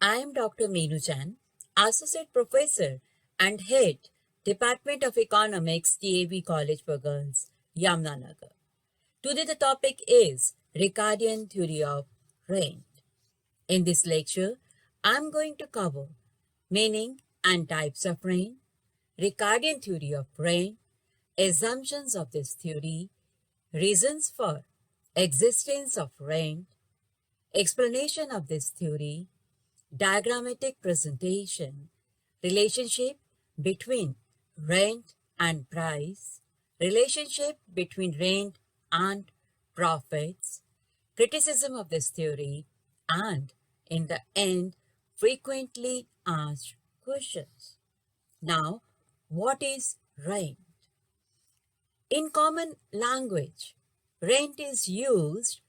I am Dr. Meenu Chan, Associate Professor and Head, Department of Economics, DAV College for Girls, Yamnanagar. Today the topic is Ricardian theory of rent. In this lecture, I am going to cover meaning and types of rent, Ricardian theory of rent, assumptions of this theory, reasons for existence of rent, explanation of this theory, diagrammatic presentation, relationship between rent and price, relationship between rent and profits, criticism of this theory, and in the end, frequently asked questions. Now, what is rent? In common language, rent is used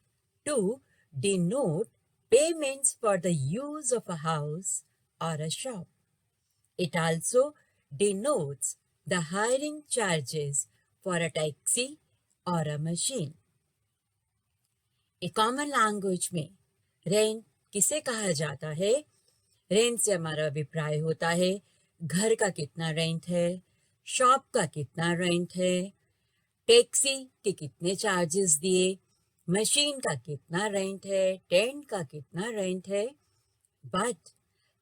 to denote payments for the use of a house or a shop. It also denotes the hiring charges for a taxi or a machine. Common language में rent किसे कहा जाता है? Rent से हमारा अभिप्राय होता है घर का कितना रेंट है, शॉप का कितना रेंट है, टैक्सी के कितने चार्जेस दिए, मशीन का कितना रेंट है, टेंट का कितना रेंट है. बट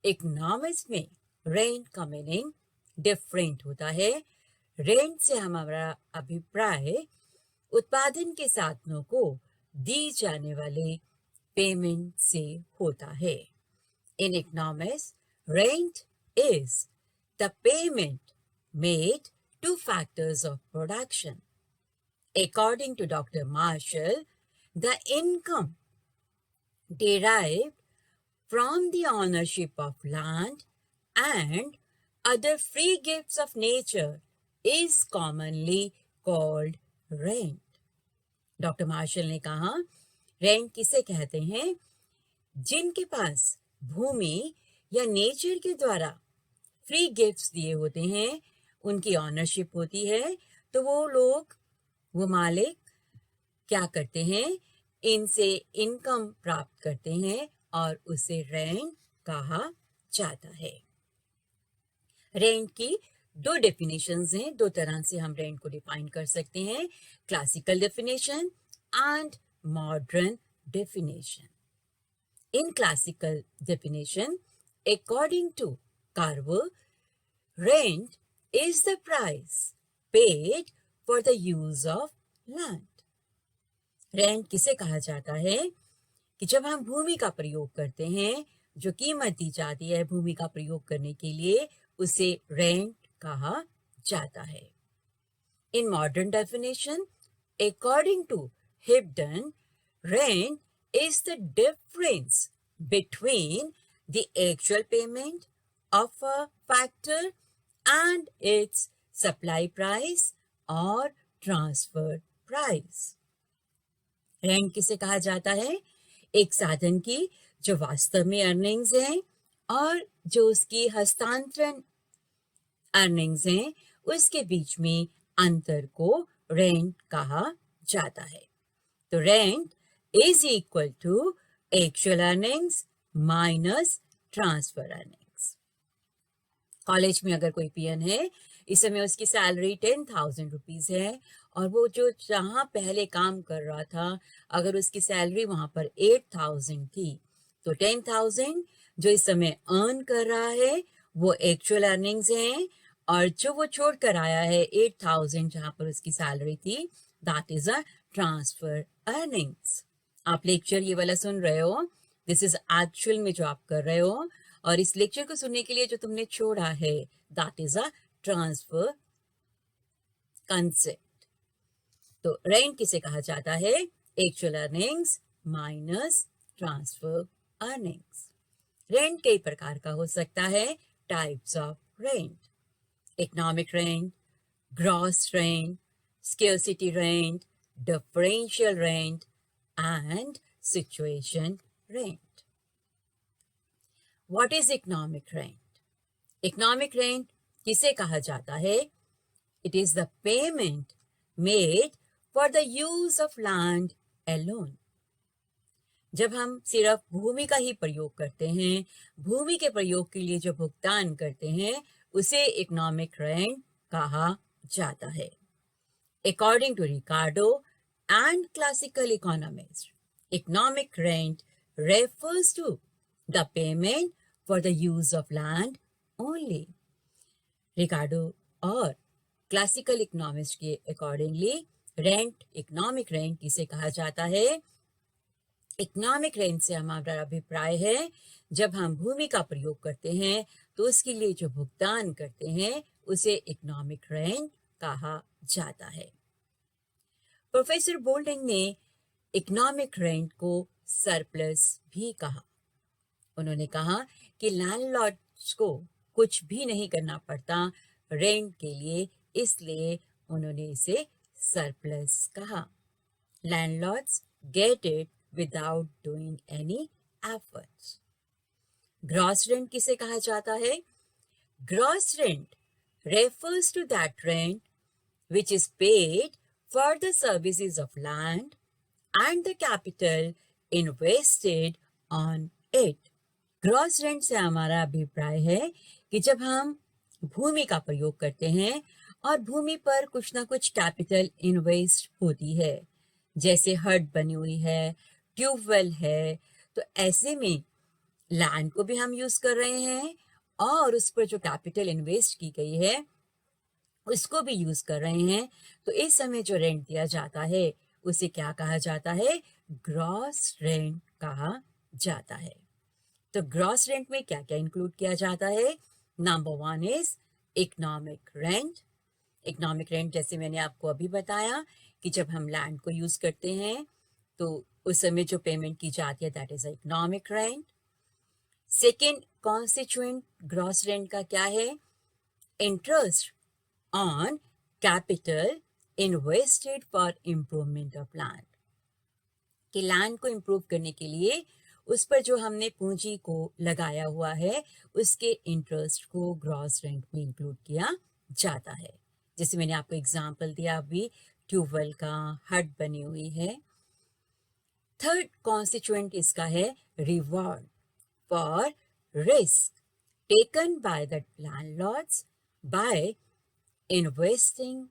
इकोनॉमिक्स में रेंट का मीनिंग डिफरेंट होता है. रेंट से हमारा अभिप्राय उत्पादन के साधनों को दी जाने वाले पेमेंट से होता है. In economics, rent is the payment made to factors of production. According to Dr. Marshall, the income derived from the ownership of land and other free gifts of nature is commonly called rent. Doctor Marshall ने कहा, rent किसे कहते हैं? जिनके पास भूमि या nature के द्वारा free gifts दिए होते हैं, उनकी ऑनरशिप होती है, तो वो मालिक क्या करते हैं? इनसे इनकम प्राप्त करते हैं और उसे रेंट कहा जाता है. रेंट की दो डेफिनेशंस हैं. दो तरह से हम रेंट को डिफाइन कर सकते हैं, classical definition and modern definition. In classical definition, according to Carver, rent is the price paid for the use of land. Rent किसे कहा जाता है? कि जब हम भूमि का प्रयोग करते हैं, जो कीमत दी जाती है भूमि का प्रयोग करने के लिए, उसे रेंट कहा जाता है. In modern definition, according to Hibden, rent is the difference between the actual payment of a factor and its supply price or transfer price. Rent किसे कहा जाता है? एक साधन की जो वास्तव में अर्निंग्स हैं और जो उसकी हस्तांतरण अर्निंग्स हैं, उसके बीच में अंतर को रेंट कहा जाता है. तो rent is equal to actual earnings minus transfer earnings. College में अगर कोई पीएन है, इस समय उसकी सैलरी 10,000 रुपीज़ है और वो जो जहाँ पहले काम कर रहा था, अगर उसकी सैलरी वहाँ पर 8,000 थी, तो 10,000 जो इस समय अर्न कर रहा है वो एक्चुअल अर्निंग्स हैं, और जो वो छोड़ कर आया है 8,000 जहाँ पर उसकी सैलरी थी, that is a transfer earnings. आप लेक्चर ये वाला सुन रहे हो, दिस इज एक्चुअल में जो आप कर रहे हो, और इस लेक्चर को सुनने के लिए जो तुमने छोड़ा है, that is a transfer concept. तो रेंट किसे कहा जाता है? Actual earnings minus transfer earnings. Rent कई प्रकार का हो सकता है. Types of rent: economic rent, gross rent, scarcity rent, differential rent, and situation rent. What is economic rent? Economic rent किसे कहा जाता है? It is the payment made for the use of land alone. जब हम सिर्फ भूमि का ही प्रयोग करते हैं, भूमि के प्रयोग के लिए जो भुगतान करते हैं, उसे इकोनॉमिक रेंट कहा जाता है। According to Ricardo and classical economists, economic rent refers to the payment for the use of land only. रिकार्डो और क्लासिकल इकोनॉमिस्ट के अकॉर्डिंगली रेंट, इकोनॉमिक रेंट किसे कहा जाता है? इकोनॉमिक रेंट से हमारा अभिप्राय है जब हम भूमि का प्रयोग करते हैं तो उसके लिए जो भुगतान करते हैं उसे इकोनॉमिक रेंट कहा जाता है। प्रोफेसर बोल्डिंग ने इकोनॉमिक रेंट को सरप्लस भी कहा। उन्होंने कहा कि लैंडलॉर्ड्स को कुछ भी नहीं करना पड़ता रेंट के लिए, इसलिए उन्होंने इसे सरप्लस कहा। Landlords get it without doing any efforts. Gross rent किसे कहा जाता है? Gross rent refers to that rent which is paid for the services of land and the capital invested on it. Gross rent से हमारा अभिप्राय है कि जब हम भूमि का प्रयोग करते हैं और भूमि पर कुछ ना कुछ कैपिटल इन्वेस्ट होती है, जैसे हट बनी हुई है, ट्यूबवेल है, तो ऐसे में लैंड को भी हम यूज कर रहे हैं और उस पर जो कैपिटल इन्वेस्ट की गई है उसको भी यूज कर रहे हैं, तो इस समय जो रेंट दिया जाता है उसे क्या कहा जाता है? ग्रॉस रेंट कहा जाता है। तो ग्रॉस रेंट में क्या क्या इंक्लूड किया जाता है? Number 1 is economic rent. Economic rent जैसे मैंने आपको अभी बताया कि जब हम लैंड को यूज करते हैं तो उस समय जो पेमेंट की जाती है that is economic rent. Second constituent gross rent का क्या है? Interest on capital invested for improvement of land, कि लैंड को इम्प्रूव करने के लिए उस पर जो हमने पूंजी को लगाया हुआ है उसके इंटरेस्ट को ग्रॉस रेंट में इंक्लूड किया जाता है। जैसे मैंने आपको एग्जांपल दिया अभी, ट्यूबवेल का, हट बनी हुई है। थर्ड कॉन्स्टिट्यूएंट इसका है reward for risk taken by the landlords by investing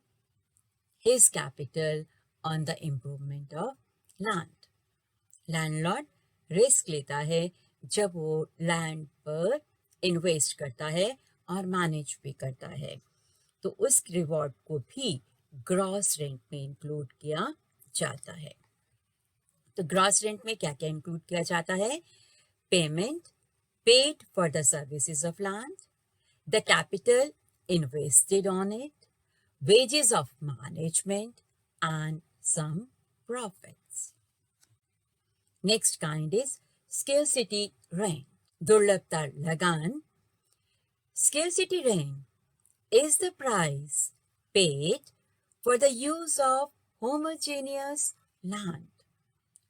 his capital on the improvement of land. Landlord risk लेता है जब वो लैंड पर इन्वेस्ट करता है और मैनेज भी करता है, तो उस रिवॉर्ड को भी ग्रॉस रेंट में इंक्लूड किया जाता है। तो ग्रॉस रेंट में क्या क्या इंक्लूड किया जाता है? Payment paid for the services of land, the capital invested on it, wages of management and some profits. Next kind is scarcity rent, दुर्लभता लगान। Scarcity rent is the price paid for the use of homogeneous land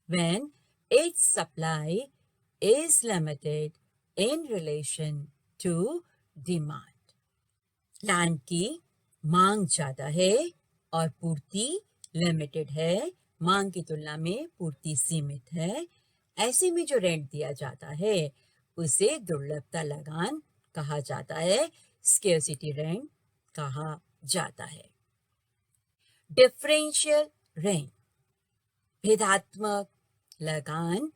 when its supply is limited in relation to demand. Land की मांग ज्यादा है और पूर्ति limited है, मांग की तुलना में पूर्ति सीमित है, ऐसे में जो रेंट दिया जाता है उसे दुर्लभता लगान कहा जाता है, स्केर्सिटी रेंट कहा जाता है। डिफरेंशियल रेंट, भेदात्मक लगान।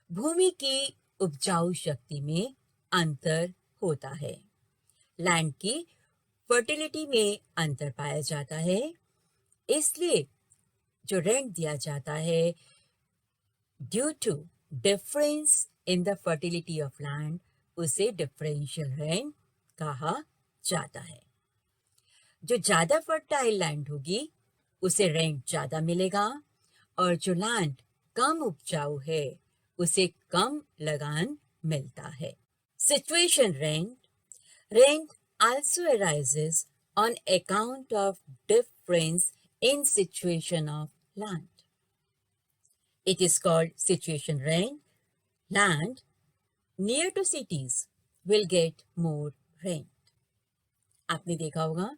भूमि की उपजाऊ शक्ति में अंतर होता है, लैंड की फर्टिलिटी में अंतर पाया जाता है, इसलिए जो रेंट दिया जाता है due to difference in the fertility of land उसे डिफरेंशियल रेंट कहा जाता है। जो ज्यादा फर्टाइल लैंड होगी उसे रेंट ज्यादा मिलेगा और जो लैंड कम उपजाऊ है उसे कम लगान मिलता है। Situation rent, rent also arises on account of difference in situation of land. It is called situation rent. Land near to cities will get more rent. आपने देखा होगा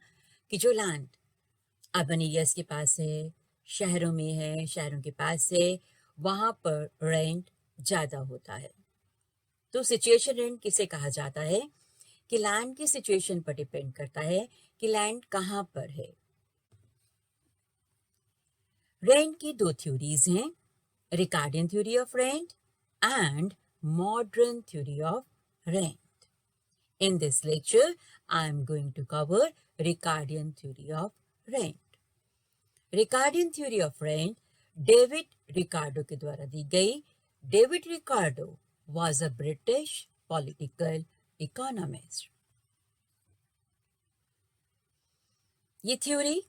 कि जो लैंड अर्बन एरियाज के पास है, शहरों में है, शहरों के पास है, वहां पर रेंट ज्यादा होता है। तो सिचुएशन रेंट किसे कहा जाता है कि लैंड की सिचुएशन पर डिपेंड करता है कि लैंड कहाँ पर है। रेंट की दो थ्योरीज हैं, Ricardian theory of rent and modern theory of rent. In this lecture, I am going to cover Ricardian theory of rent. Ricardian theory of rent David Ricardo के द्वारा दी गई। David Ricardo was a British political economist. ये theory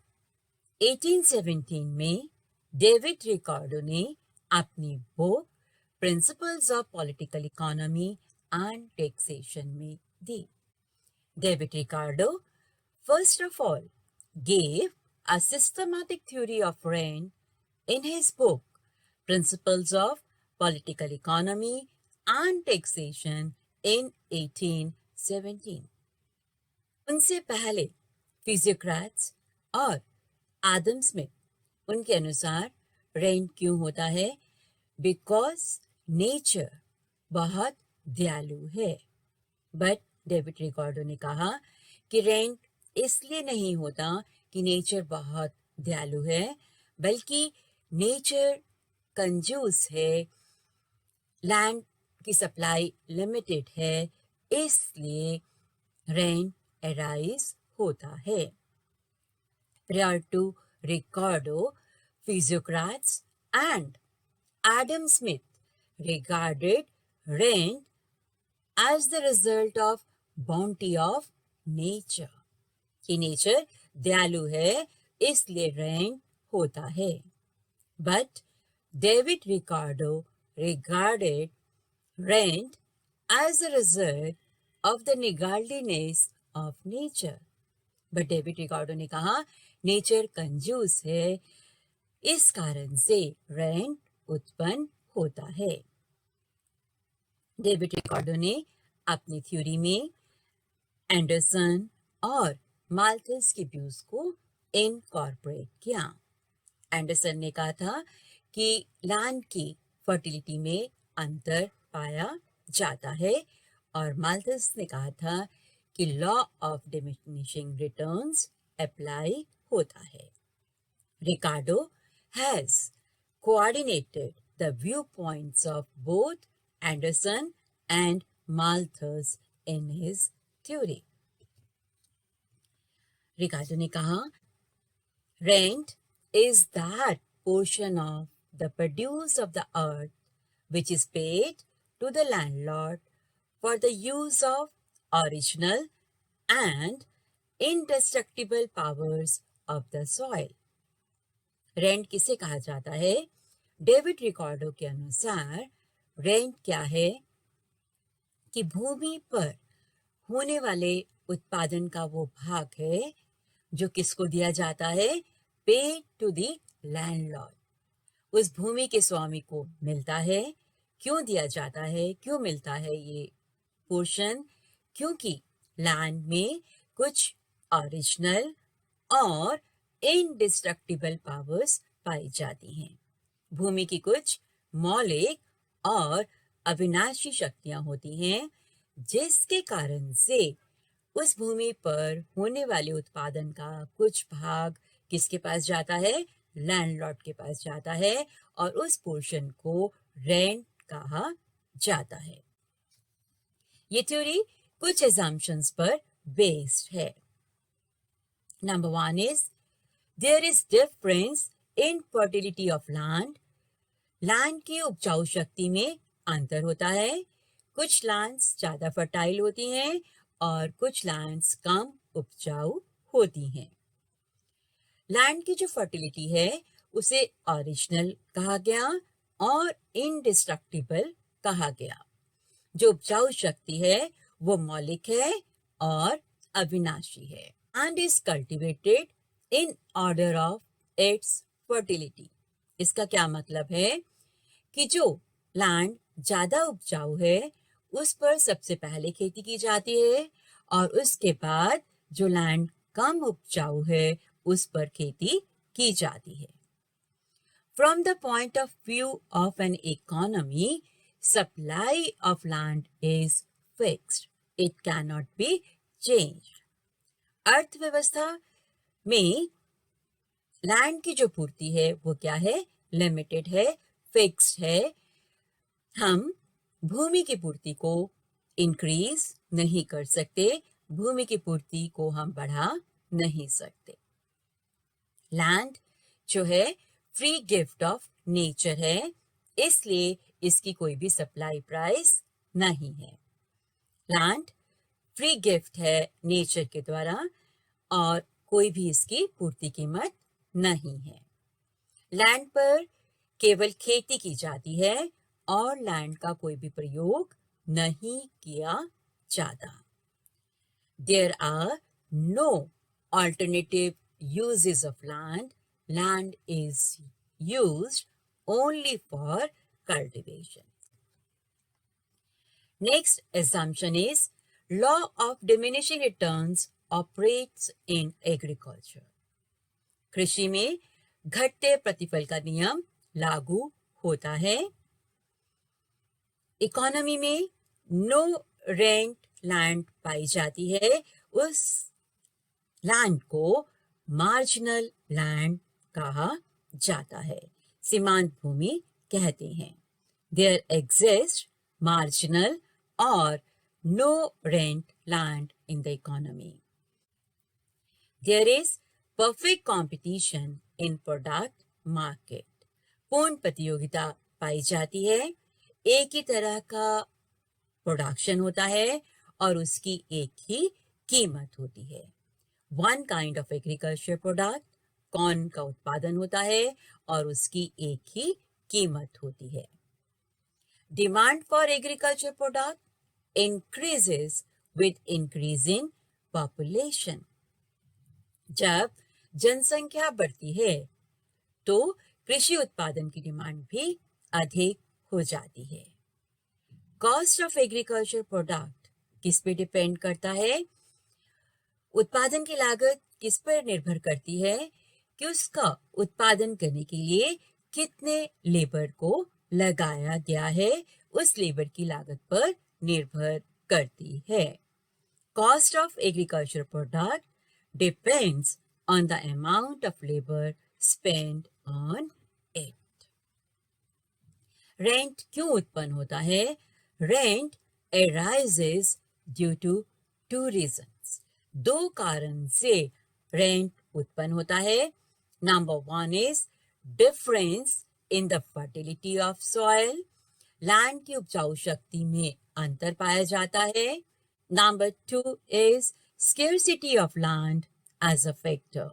1817 में David Ricardo ने अपनी book principles of political economy and taxation में दी। David Ricardo, first of all, gave a systematic theory of rent in his book Principles of Political Economy and Taxation in 1817. उनसे पहले फिजियोक्रेट्स और Adam Smith उनके अनुसार rent क्यों होता है? Because nature बहुत दयालु है। बट डेविड रिकार्डो ने कहा कि रेंट इसलिए नहीं होता कि नेचर बहुत दयालु है, बल्कि नेचर कंजूस है, लैंड की सप्लाई लिमिटेड है, इसलिए रेंट अराइज होता है। Prior to Ricardo, physiocrats and Adam Smith regarded rent as the result of bounty of nature. कि नेचर दयालु है इसलिए रेंट होता है। But David Ricardo regarded rent as a result of the niggardliness of nature. But David Ricardo ने कहा nature कंजूस है, इस कारण से रेंट उत्पन्न होता है। डेविड रिकार्डो ने अपनी थ्योरी में एंडरसन और माल्थस के व्यूज को इनकॉर्पोरेट किया। एंडरसन ने कहा था कि लैंड की फर्टिलिटी में अंतर पाया जाता है और माल्थस ने कहा था कि law of diminishing returns apply होता है। Ricardo has coordinated the view points of both Anderson and Malthus in his theory. Ricardo ने कहा rent is that portion of the produce of the earth which is paid to the landlord for the use of original and indestructible powers of the soil. Rent किसे कहा जाता है? David Ricardo के अनुसार rent क्या है कि भूमि पर होने वाले उत्पादन का वो भाग है जो किसको दिया जाता है? पेड टू द लैंडलॉर्ड, उस भूमि के स्वामी को मिलता है। क्यों दिया जाता है, क्यों मिलता है ये पोर्शन? क्योंकि लैंड में कुछ ओरिजिनल और इनडिस्ट्रक्टिबल पावर्स पाई जाती हैं। भूमि की कुछ मौलिक और अविनाशी शक्तियां होती हैं जिसके कारण से उस भूमि पर होने वाले उत्पादन का कुछ भाग किसके पास जाता है? लैंडलॉर्ड के पास जाता है और उस पोर्शन को रेंट कहा जाता है। ये थ्योरी कुछ assumptions पर बेस्ड है। Number 1 is there is difference in fertility of land. Land की उपजाऊ शक्ति में अंतर होता है। कुछ लैंड्स ज्यादा फर्टाइल होती हैं और कुछ लैंड्स कम उपजाऊ होती हैं। लैंड की जो फर्टिलिटी है उसे ओरिजिनल कहा गया और इनडिस्ट्रक्टिबल कहा गया। जो उपजाऊ शक्ति है वो मौलिक है और अविनाशी है and is cultivated in order of its fertility. इसका क्या मतलब है कि जो लैंड ज्यादा उपजाऊ है उस पर सबसे पहले खेती की जाती है और उसके बाद जो लैंड कम उपजाऊ है उस पर खेती की जाती है। From the point of view of an economy, supply of land is fixed. It cannot be changed. अर्थव्यवस्था में लैंड की जो पूर्ति है वो क्या है? लिमिटेड है, फिक्स्ड है. हम भूमि की पूर्ति को इंक्रीज नहीं कर सकते, भूमि की पूर्ति को हम बढ़ा नहीं सकते. लैंड जो है फ्री गिफ्ट ऑफ नेचर है, इसलिए इसकी कोई भी सप्लाई प्राइस नहीं है. लैंड फ्री गिफ्ट है नेचर के द्वारा और कोई भी इसकी पूर्ति कीमत नहीं है. लैंड पर केवल खेती की जाती है और लैंड का कोई भी प्रयोग नहीं किया जाता. There are no alternative uses of land. Land is used only for cultivation. Next assumption is law of diminishing returns operates in agriculture. कृषि में घटते प्रतिफल का नियम लागू होता है. इकोनॉमी में नो रेंट लैंड पाई जाती है, उस लैंड को मार्जिनल लैंड कहा जाता है, सीमांत भूमि कहते हैं. देयर एग्जिस्ट मार्जिनल और no rent land in the economy. There is perfect competition in product market. पूर्ण प्रतियोगिता पाई जाती है, एक ही तरह का प्रोडक्शन होता है और उसकी एक ही कीमत होती है. One kind of agriculture product, corn का उत्पादन होता है और उसकी एक ही कीमत होती है. Demand for agriculture product increases with increasing population. जब जनसंख्या बढ़ती है तो कृषि उत्पादन की डिमांड भी अधिक हो जाती है. कॉस्ट ऑफ एग्रीकल्चर प्रोडक्ट किस पे डिपेंड करता है? उत्पादन की लागत किस पर निर्भर करती है कि उसका उत्पादन करने के लिए कितने लेबर को लगाया गया है, उस लेबर की लागत पर निर्भर करती है. Cost of agriculture product depends on the amount of labour spend on it. Rent क्यों उत्पन्न होता है? Rent arises due to two reasons. दो कारण से रेंट उत्पन्न होता है. Number one is difference in the fertility of soil. Land की उपजाऊ शक्ति में अंतर पाया जाता है. Number two is scarcity of land as a factor.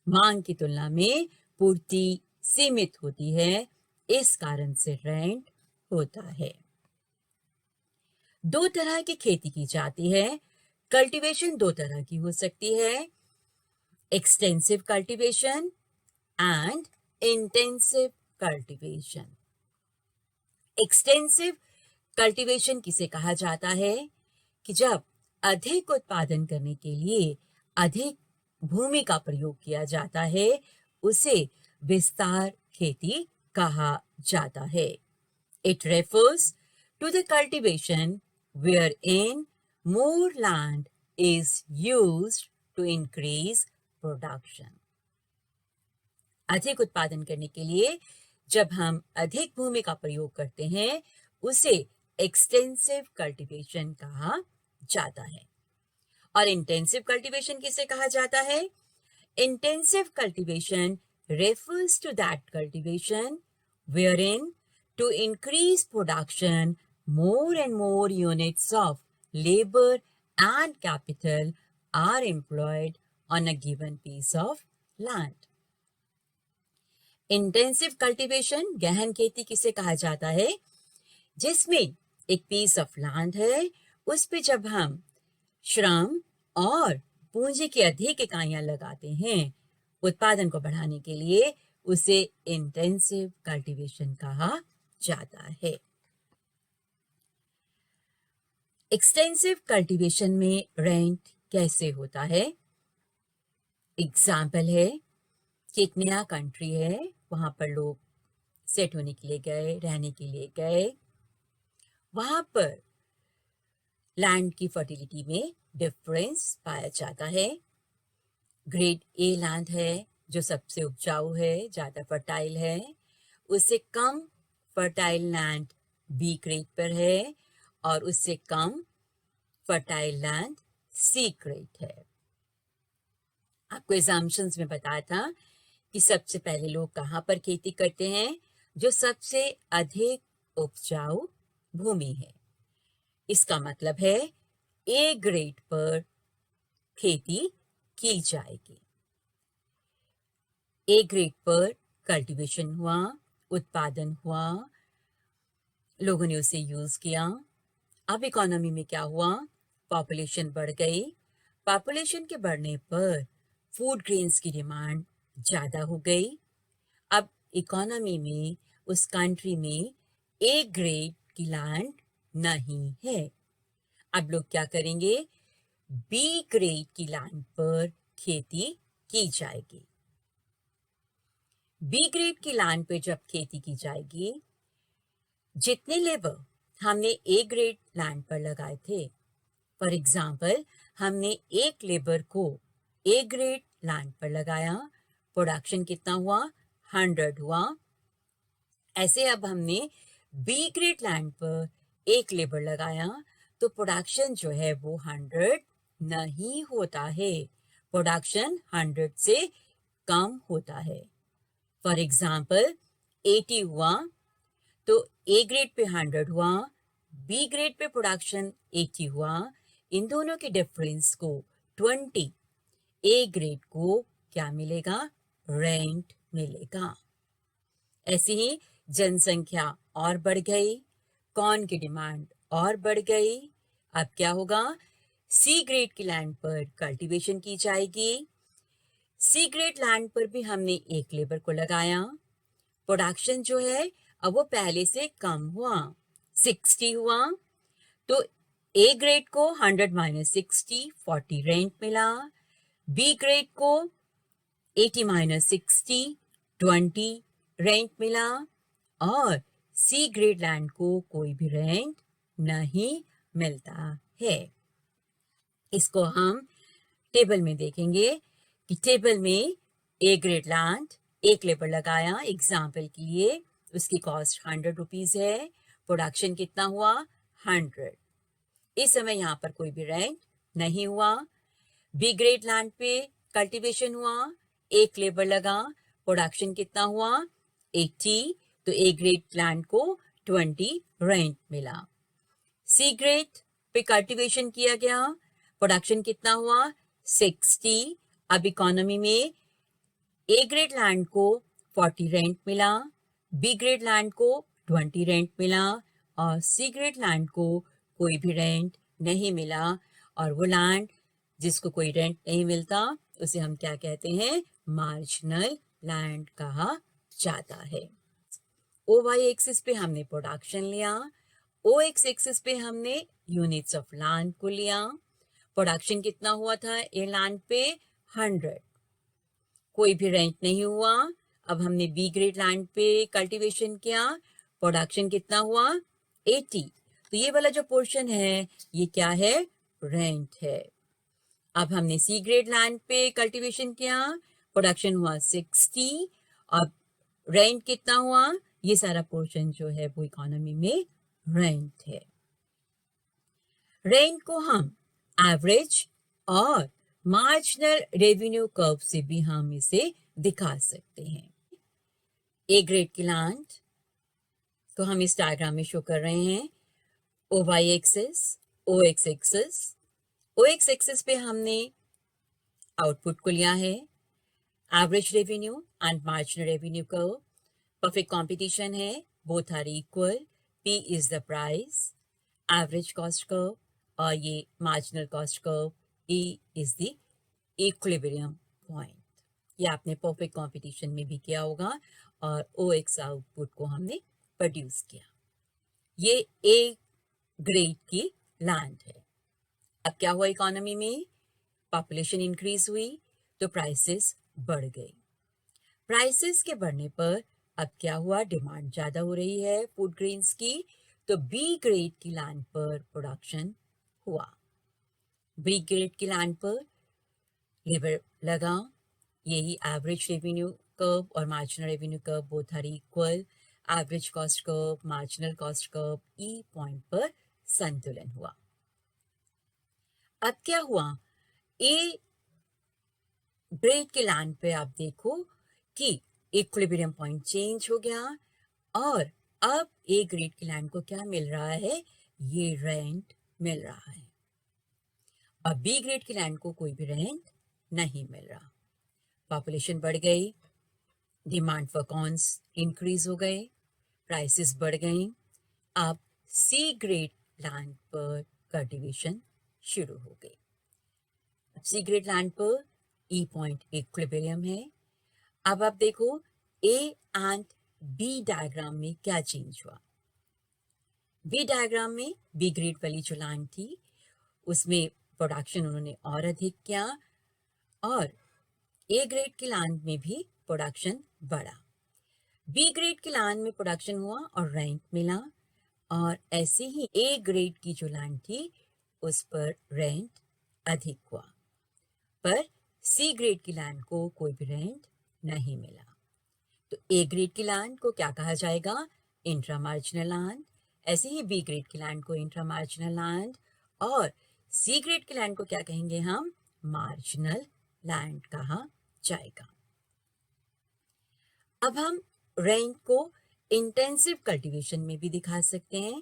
मांग की तुलना में पूर्ति सीमित होती है, इस कारण से रेंट होता है. दो तरह की खेती की जाती है. कल्टीवेशन दो तरह की हो सकती है, extensive cultivation and intensive cultivation. Extensive cultivation किसे कहा जाता है? कि जब अधिक उत्पादन करने के लिए अधिक भूमि का प्रयोग किया जाता है, उसे विस्तार खेती कहा जाता है. It refers to the cultivation wherein more land is used to increase production. अधिक उत्पादन करने के लिए जब हम अधिक भूमि का प्रयोग करते हैं, उसे एक्सटेंसिव कल्टीवेशन कहा जाता है. और इंटेंसिव कल्टीवेशन किसे कहा जाता है? Intensive cultivation refers to that cultivation wherein to increase production more and more units of labor and capital are employed on a given piece of land. Intensive cultivation गहन खेती किसे कहा जाता है? जिसमें एक पीस ऑफ लैंड है, उस पे जब हम श्रम और पूंजी की अधिक इकाइयां लगाते हैं उत्पादन को बढ़ाने के लिए, उसे इंटेंसिव कल्टीवेशन कहा जाता है. एक्सटेंसिव कल्टीवेशन में रेंट कैसे होता है? एग्जाम्पल है कि एक नया कंट्री है, वहां पर लोग सेट होने के लिए गए, रहने के लिए गए, वहाँ पर लैंड की फर्टिलिटी में डिफरेंस पाया जाता है। ग्रेड ए लैंड है जो सबसे उपजाऊ है, ज़्यादा फर्टाइल है, उससे कम फर्टाइल लैंड बी ग्रेड पर है और उससे कम फर्टाइल लैंड सी ग्रेड है। आपको एग्जाम्पशंस में बताया था कि सबसे पहले लोग कहाँ पर खेती करते हैं, जो सबसे अधिक उपजाऊ भूमि है। इसका मतलब है ए ग्रेड पर खेती की जाएगी। ए ग्रेड पर कल्टीवेशन हुआ, उत्पादन हुआ, लोगों ने उसे यूज किया। अब इकोनॉमी में क्या हुआ, पॉपुलेशन बढ़ गई। पॉपुलेशन के बढ़ने पर फूड ग्रेन्स की डिमांड ज़्यादा हो गई। अब इकोनॉमी में उस कंट्री में ए ग्रेड की लैंड नहीं है। अब लोग क्या करेंगे, बी ग्रेड की लैंड पर खेती की जाएगी। बी ग्रेड की लैंड पर जब खेती की जाएगी, जितने लेबर हमने ए ग्रेड लैंड पर लगाए थे, फॉर एग्जाम्पल हमने एक लेबर को ए ग्रेड लैंड पर लगाया, प्रोडक्शन कितना हुआ, 100 हुआ। ऐसे अब हमने बी ग्रेड लैंड पर एक लेबर लगाया तो प्रोडक्शन जो है वो 100 नहीं होता है, प्रोडक्शन 100 से कम होता है। फॉर एग्जाम्पल 80 हुआ तो ए ग्रेड पे 100 हुआ, बी ग्रेड पे प्रोडक्शन 80 हुआ। इन दोनों के डिफरेंस को 20, ए ग्रेड को क्या मिलेगा, रेंट मिलेगा। ऐसे ही जनसंख्या और बढ़ गई, कॉर्न की डिमांड और बढ़ गई। अब क्या होगा, सी ग्रेड की लैंड पर कल्टीवेशन की जाएगी। सी ग्रेड लैंड पर भी हमने एक लेबर को लगाया, प्रोडक्शन जो है अब वो पहले से कम हुआ, 60 हुआ। तो ए ग्रेड को 100 माइनस 60, 40 रेंट मिला। बी ग्रेड को 80 माइनस 60, 20 रेंट मिला। और सी ग्रेड लैंड को कोई भी रेंट नहीं मिलता है। इसको हम टेबल में देखेंगे कि टेबल में ए ग्रेड लैंड एक लेबर लगाया एग्जाम्पल के लिए, उसकी कॉस्ट 100 रुपीज़ है, प्रोडक्शन कितना हुआ, 100। इस समय यहाँ पर कोई भी रेंट नहीं हुआ। बी ग्रेड लैंड पे कल्टीवेशन हुआ, एक लेबर लगा, प्रोडक्शन कितना हुआ, 80। तो ए ग्रेड लैंड को 20 रेंट मिला। सी ग्रेड पे कल्टीवेशन किया गया, प्रोडक्शन कितना हुआ, 60। अब इकोनॉमी में ए ग्रेड लैंड को 40 रेंट मिला, बी ग्रेड लैंड को 20 रेंट मिला और सी ग्रेड लैंड को कोई भी रेंट नहीं मिला। और वो लैंड जिसको कोई रेंट नहीं मिलता उसे हम क्या कहते हैं, मार्जिनल लैंड कहा जाता है। ओ वाई एक्सिस पे हमने प्रोडक्शन लिया, ओ एक्स एक्सिस पे हमने यूनिट्स ऑफ लैंड को लिया। प्रोडक्शन कितना हुआ था ए लैंड पे, 100, कोई भी रेंट नहीं हुआ। अब हमने बी ग्रेड लैंड पे कल्टीवेशन किया, प्रोडक्शन कितना हुआ, 80। तो ये वाला जो पोर्शन है ये क्या है, रेंट है। अब हमने सी ग्रेड लैंड पे कल्टीवेशन किया, प्रोडक्शन हुआ 60। अब रेंट कितना हुआ, ये सारा पोर्शन जो है वो इकोनॉमी में रेंट है। रेंट को हम एवरेज और मार्जिनल रेवेन्यू कर्व से भी हम इसे दिखा सकते हैं। ए ग्रेड की लैंड तो हम इस डायग्राम में शो कर रहे हैं, O Y axis, O X axis. O X axis पे हमने आउटपुट को लिया है, average revenue and marginal revenue curve. Perfect competition है, both are equal, P is the price, average cost curve और ये marginal cost curve, E is the equilibrium point. ये आपने परफेक्ट कंपटीशन में भी किया होगा और ओ एक्स आउटपुट को हमने प्रोड्यूस किया। ये ए ग्रेड की लैंड है। अब क्या हुआ इकोनॉमी में, पॉपुलेशन इंक्रीज हुई तो प्राइसेस बढ़ गई। प्राइसेस के बढ़ने पर अब क्या हुआ, डिमांड ज़्यादा हो रही है फूड ग्रेन्स की, तो बी ग्रेड की लैंड पर प्रोडक्शन हुआ। बी ग्रेड की लैंड पर लेबर लगा, यही एवरेज रेवेन्यू कर्व और marginal revenue curve both are equal. Average cost curve, marginal cost curve E point पर संतुलन हुआ। अब क्या हुआ, ए ग्रेड के लैंड पे आप देखो कि इक्विलिब्रियम पॉइंट चेंज हो गया और अब ए ग्रेड के लैंड को क्या मिल रहा है, ये रेंट मिल रहा है। अब बी ग्रेड के लैंड को कोई भी रेंट नहीं मिल रहा। पॉपुलेशन बढ़ गई, डिमांड फॉर कॉर्न्स इंक्रीज हो गए, प्राइसेस बढ़ गई। अब सी ग्रेड लैंड पर कल्टीवेशन शुरू हो गई। सी ग्रेड लैंड पर ई पॉइंट इक्विलिब्रियम है। अब आप देखो ए एंड बी डायग्राम में क्या चेंज हुआ। बी डायग्राम में बी ग्रेड वाली जो लैंड थी उसमें प्रोडक्शन उन्होंने और अधिक किया और ए ग्रेड की लैंड में भी प्रोडक्शन बढ़ा। बी ग्रेड की लैंड में प्रोडक्शन हुआ और रेंट मिला, और ऐसे ही ए ग्रेड की जो लैंड थी उस पर रेंट अधिक हुआ, पर सी ग्रेड की लैंड को कोई भी रेंट नहीं मिला। तो ए ग्रेड की लैंड को क्या कहा जाएगा, इंट्रा मार्जिनल लैंड। ऐसे ही बी ग्रेड की लैंड को इंट्रा मार्जिनल लैंड, और सी ग्रेड की लैंड को क्या कहेंगे हम, मार्जिनल लैंड कहा जाएगा। अब हम रेंट को इंटेंसिव कल्टीवेशन में भी दिखा सकते हैं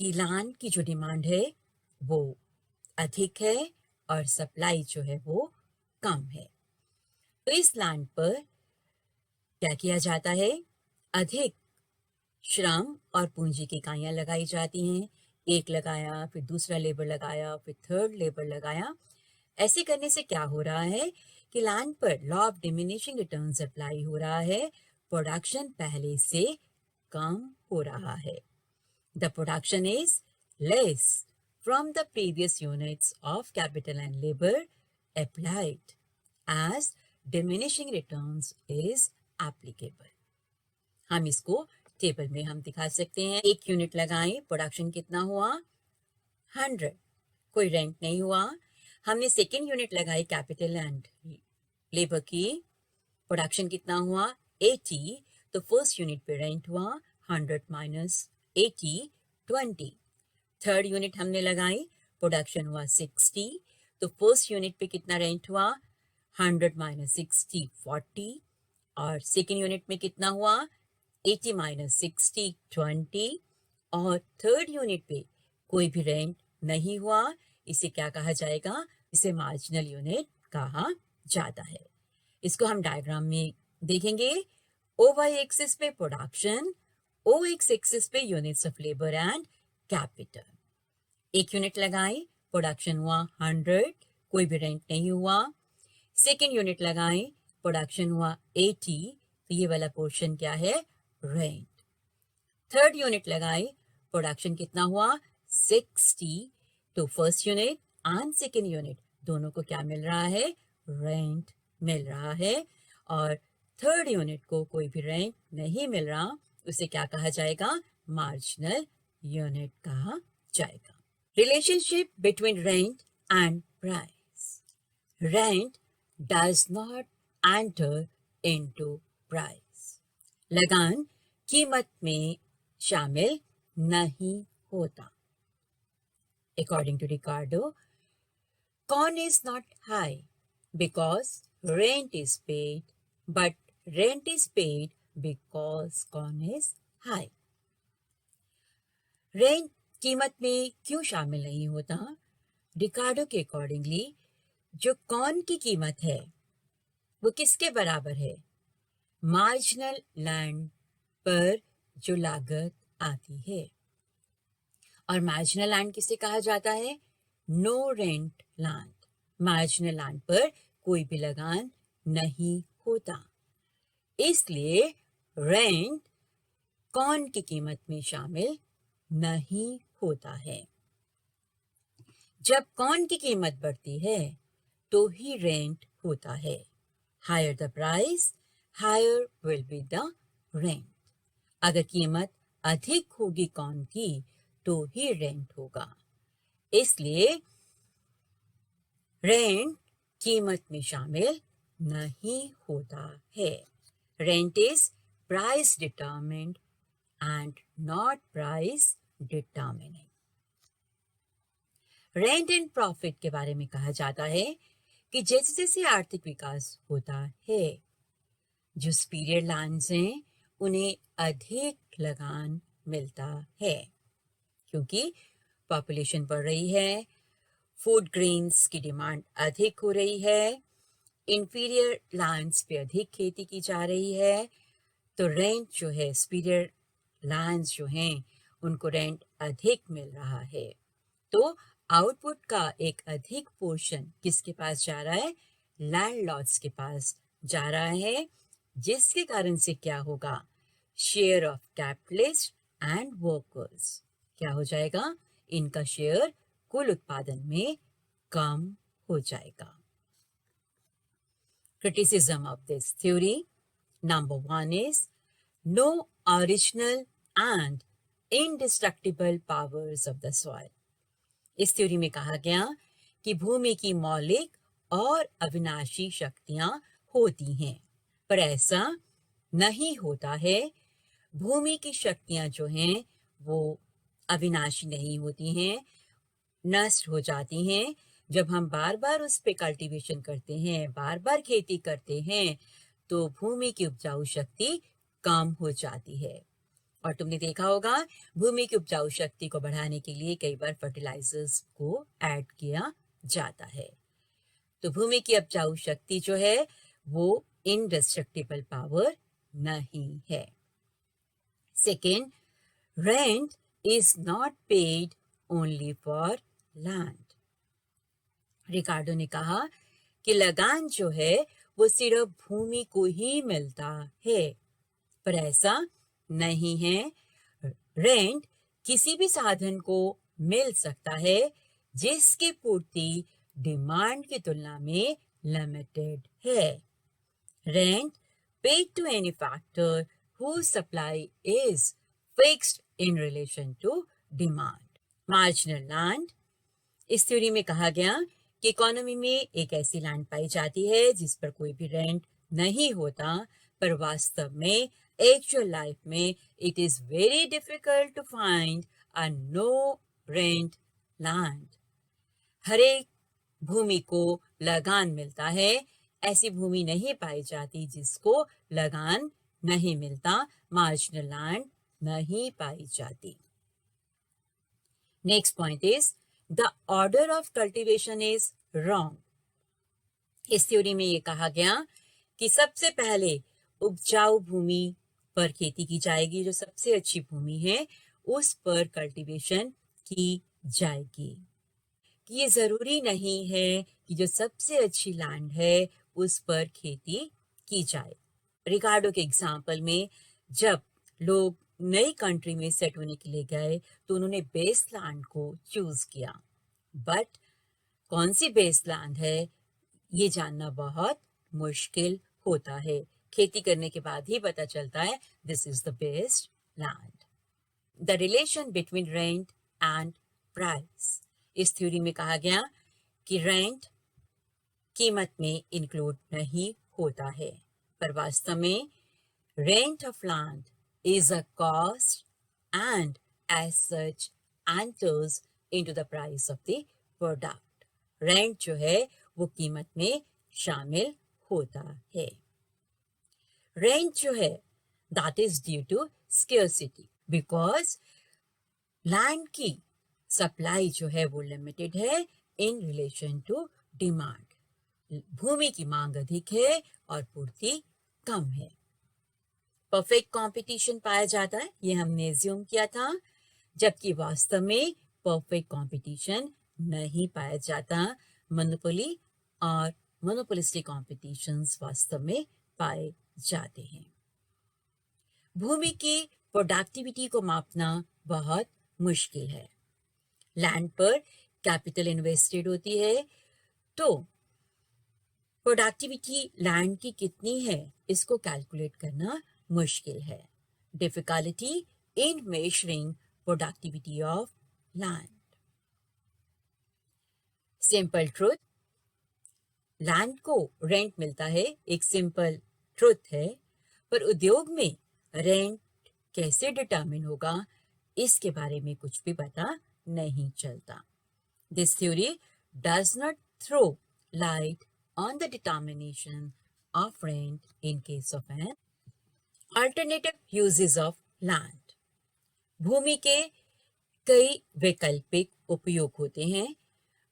कि लैंड की जो डिमांड है वो अधिक है और सप्लाई जो है वो कम है। तो इस लैंड पर क्या किया जाता है, अधिक श्रम और पूंजी की इकाइयां लगाई जाती हैं। एक लगाया, फिर दूसरा लेबर लगाया, फिर थर्ड लेबर लगाया। ऐसे करने से क्या हो रहा है कि लैंड पर law of diminishing returns apply हो रहा है, प्रोडक्शन पहले से कम हो रहा है। The production is less from the previous units of capital and labour applied as diminishing returns is applicable. हम इसको टेबल में हम दिखा सकते हैं। एक यूनिट लगाएं, प्रोडक्शन कितना हुआ, 100, कोई रेंट नहीं हुआ। हमने सेकेंड यूनिट लगाई कैपिटल एंड लेबर की, प्रोडक्शन कितना हुआ, 80, तो फर्स्ट यूनिट पे रेंट हुआ 100 माइनस 80, 20। थर्ड यूनिट हमने लगाई, प्रोडक्शन हुआ 60, तो फर्स्ट यूनिट पे कितना रेंट हुआ, 100 माइनस 60, 40, और सेकेंड यूनिट में कितना हुआ, 80 माइनस 60, 20, और थर्ड यूनिट पे कोई भी रेंट नहीं हुआ। इसे क्या कहा जाएगा, इसे मार्जिनल यूनिट कहा जाता है। इसको हम डायग्राम में देखेंगे। ओ वाई एक्सिस पे प्रोडक्शन, ओ एक्स एक्सिस पे units of labour and capital. एक यूनिट लगाई, प्रोडक्शन हुआ 100, कोई भी रेंट नहीं हुआ। सेकेंड यूनिट लगाई, प्रोडक्शन हुआ 80, तो ये वाला पोर्शन क्या है, रेंट। थर्ड यूनिट लगाई, प्रोडक्शन कितना हुआ, 60, तो first unit and second unit दोनों को क्या मिल रहा है, रेंट मिल रहा है। और थर्ड यूनिट को कोई भी रेंट नहीं मिल रहा, उसे क्या कहा जाएगा, मार्जिनल यूनिट कहा जाएगा। Relationship between rent and price. Rent does not enter into price. लगान कीमत में शामिल नहीं होता। According to Ricardo, corn is not high because rent is paid, but rent is paid because corn is high. Rent कीमत में क्यों शामिल नहीं होता? रिकार्डो के अकॉर्डिंगली जो कॉर्न की कीमत है वो किसके बराबर है, मार्जिनल लैंड पर जो लागत आती है। और मार्जिनल लैंड किसे कहा जाता है, no rent land. Marginal land पर कोई भी लगान नहीं होता, इसलिए रेंट कॉर्न की कीमत में शामिल नहीं होता है। जब कॉर्न की कीमत बढ़ती है तो ही रेंट होता है। Higher the price higher will be the rent. अगर कीमत अधिक होगी कॉर्न की तो ही रेंट होगा। इसलिए रेंट कीमत में शामिल नहीं होता है। Rent is price determined and not price determining. Rent and profit के बारे में कहा जाता है कि जैसे जैसे आर्थिक विकास होता है, जो सुपीरियर लैंड्स हैं उन्हें अधिक लगान मिलता है, क्योंकि पॉपुलेशन बढ़ रही है, फूड ग्रेन्स की डिमांड अधिक हो रही है, इंफीरियर लैंड्स पे अधिक खेती की जा रही है, तो रेंट जो है, सुपीरियर लैंड्स जो हैं उनको रेंट अधिक मिल रहा है। तो आउटपुट का एक अधिक पोर्शन किसके पास जा रहा है? लैंडलॉर्ड्स के पास जा रहा है, जिसके कारण से क्या होगा? Share of capitalist and workers क्या हो जाएगा? इनका शेयर कुल उत्पादन में कम हो जाएगा। Criticism of this theory. Number one is no original and indestructible powers of the soil. इस थ्योरी में कहा गया कि भूमि की मौलिक और अविनाशी शक्तियां होती हैं, पर ऐसा नहीं होता है। भूमि की शक्तियां जो हैं वो अविनाशी नहीं होती हैं, नष्ट हो जाती हैं। जब हम बार बार उस पे कल्टीवेशन करते हैं, बार बार खेती करते हैं, तो भूमि की उपजाऊ शक्ति कम हो जाती है। और तुमने देखा होगा भूमि की उपजाऊ शक्ति को बढ़ाने के लिए कई बार फर्टिलाइजर्स को ऐड किया जाता है। तो भूमि की उपजाऊ शक्ति जो है वो इनडिस्ट्रक्टिबल पावर नहीं है। Second, rent is not paid only for land. Ricardo ने कहा कि लगान जो है वो सिर्फ भूमि को ही मिलता है, पर ऐसा नहीं है। रेंट किसी भी साधन को मिल सकता है जिसकी पूर्ति डिमांड की तुलना में लिमिटेड है। Rent paid to any factor whose supply is fixed in relation to demand. Marginal land. इस थ्योरी में कहा गया कि इकोनॉमी में एक ऐसी लैंड पाई जाती है जिस पर कोई भी रेंट नहीं होता, पर वास्तव में एक्चुअल लाइफ में it is very difficult to find a no rent land. हर एक भूमि को लगान मिलता है, ऐसी भूमि नहीं पाई जाती जिसको लगान नहीं मिलता, मार्जिनल लैंड नहीं पाई जाती। Next point is the order of cultivation is wrong. इस थ्योरी में ये कहा गया कि सबसे पहले उपजाऊ भूमि पर खेती की जाएगी, जो सबसे अच्छी भूमि है उस पर कल्टीवेशन की जाएगी। कि ये जरूरी नहीं है कि जो सबसे अच्छी लैंड है उस पर खेती की जाए। रिकार्डो के एग्जाम्पल में जब लोग नई कंट्री में सेट होने के लिए गए तो उन्होंने बेस लैंड को चूज किया, बट कौन सी बेस लैंड है ये जानना बहुत मुश्किल होता है। खेती करने के बाद ही पता चलता है this is the best land. The relation between rent and price. इस थ्योरी में कहा गया कि रेंट कीमत में इंक्लूड नहीं होता है, पर वास्तव में rent of land is a cost and as such enters into the price of the product. Rent जो है वो कीमत में शामिल होता है। रेंट जो है that is due to scarcity, because land की सप्लाई जो है वो लिमिटेड है इन रिलेशन टू डिमांड। भूमि की मांग अधिक है और पूर्ति कम है। परफेक्ट कंपटीशन पाया जाता है, ये हमने एज्यूम किया था, जबकि वास्तव में परफेक्ट कंपटीशन नहीं पाया जाता। मोनोपोली और मोनोपोलिस्टिक कॉम्पिटिशन्स वास्तव में पाए जाते हैं। भूमि की प्रोडक्टिविटी को मापना बहुत मुश्किल है। लैंड पर कैपिटल इन्वेस्टेड होती है, तो प्रोडक्टिविटी लैंड की कितनी है इसको कैलकुलेट करना मुश्किल है. Difficulty in measuring productivity of land. Simple truth, land को रेंट मिलता है एक सिंपल ट्रूथ है, पर उद्योग में रेंट कैसे डिटरमिन होगा इसके बारे में कुछ भी पता नहीं चलता. This theory does not throw light on the determination of rent in case of an alternative uses of land. भूमि के कई वैकल्पिक उपयोग होते हैं.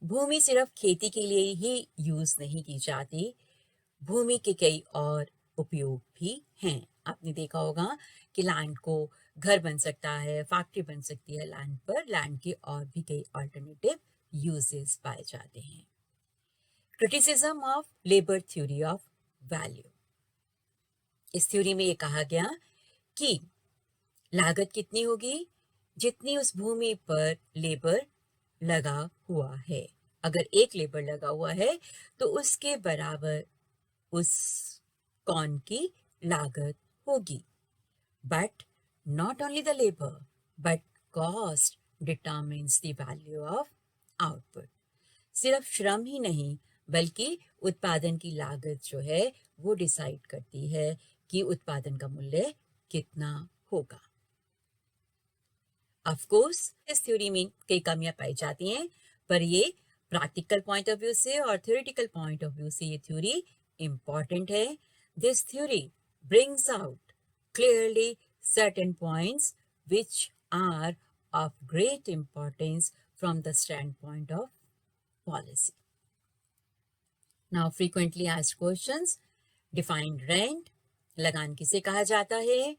भूमि सिर्फ खेती के लिए ही यूज नहीं की जाती, भूमि के कई और उपयोग भी हैं. आपने देखा होगा कि लैंड को घर बन सकता है, फैक्ट्री बन सकती है लैंड पर. लैंड के और भी कई अल्टरनेटिव यूजेस पाए जाते हैं. Criticism of labour theory of value. इस थ्योरी में ये कहा गया कि लागत कितनी होगी जितनी उस भूमि पर लेबर लगा हुआ है. अगर एक लेबर लगा हुआ है तो उसके बराबर उस कौन की लागत होगी. But not only the labour but cost determines the value of output. सिर्फ श्रम ही नहीं बल्कि उत्पादन की लागत जो है वो डिसाइड करती है कि उत्पादन का मूल्य कितना होगा. ऑफ कोर्स इस थ्योरी में कई कमियां पाई जाती हैं, पर ये प्रैक्टिकल पॉइंट ऑफ व्यू से और थ्योरेटिकल पॉइंट ऑफ व्यू से ये थ्योरी इंपॉर्टेंट है. This theory brings out clearly certain points which are of great importance from the standpoint of policy. Now frequently asked questions. Define rent. लगान किसे कहा जाता है?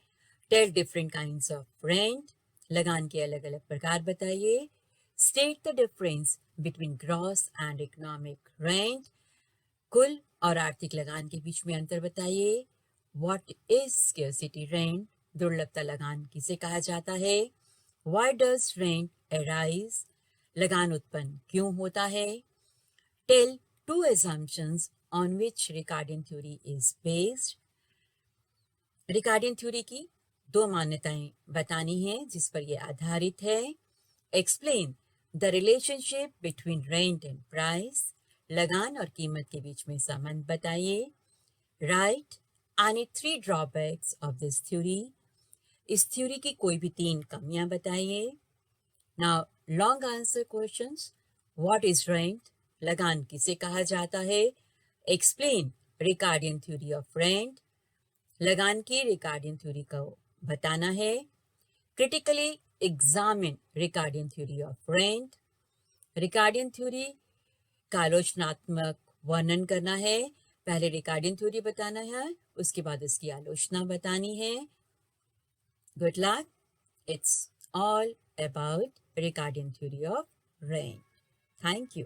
Tell different kinds of rent. लगान के अलग अलग प्रकार बताइए. State the difference between gross and economic rent. कुल और आर्थिक लगान के बीच में अंतर बताइए. What is scarcity rent? दुर्लभता लगान किसे कहा जाता है? Why does rent arise? लगान उत्पन्न क्यों होता है? Tell two assumptions on which Ricardian theory is based. Ricardian theory की दो मान्यताएं बतानी है जिस पर यह आधारित है. Explain the relationship between rent and price. लगान और कीमत के बीच में संबंध बताइए. Write any 3 drawbacks of this theory. इस थ्योरी की कोई भी 3 कमियां बताइए. Now long answer questions. What is rent? लगान किसे कहा जाता है? Explain Ricardian theory of rent. लगान की रिकार्डियन थ्योरी को बताना है. Critically examine Ricardian theory of rent. Ricardian theory का आलोचनात्मक वर्णन करना है. पहले रिकार्डियन थ्योरी बताना है, उसके बाद उसकी आलोचना बतानी है. Good luck. It's all about Ricardian theory of rent. Thank you.